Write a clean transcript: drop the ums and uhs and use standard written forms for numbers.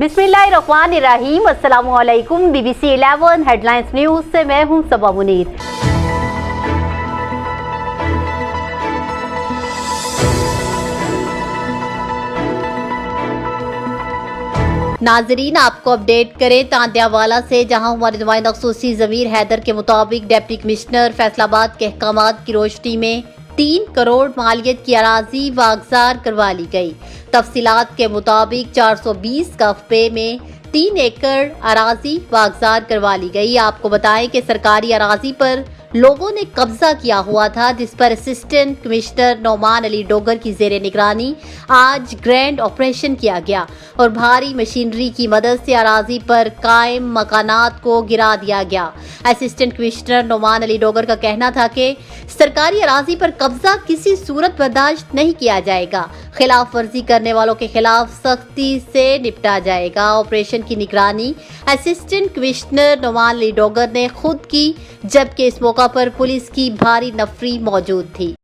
बिस्मिल्लाहिर्रहमानिर्रहीम। अस्सलामुअलैकुम। BBC 11 headlines news से मैं हूं सबा मुनीर। नाजरीन, आपको अपडेट करें तांत्यावाला से, जहां हमारे नुमाइंदा खसूसी ज़मीर हैदर के मुताबिक डिप्टी कमिश्नर फैसलाबाद के अहकामात की रोशनी में 3 करोड़ मालियत की अराजी वागजार करवा ली गई। तफसीलात के मुताबिक 420 कफ़े में 3 एकड़ अराजी वागजार करवा ली गई। आपको बताएं कि सरकारी अराजी पर लोगों ने कब्जा किया हुआ था, जिस पर असिस्टेंट कमिश्नर नौमान अली डोगर की जेर निगरानी आज ग्रैंड ऑपरेशन किया गया और भारी मशीनरी की मदद से अराजी पर कायम मकानात को गिरा दिया गया। असिस्टेंट कमिश्नर नौमान अली डोगर का कहना था कि सरकारी अराजी पर कब्जा किसी सूरत बर्दाश्त नहीं किया जाएगा, खिलाफ वर्जी करने वालों के खिलाफ सख्ती से निपटा जाएगा। ऑपरेशन की निगरानी असिस्टेंट कमिश्नर नौमान अली डोगर ने खुद की, जबकि इस मौका पर पुलिस की भारी नफरी मौजूद थी।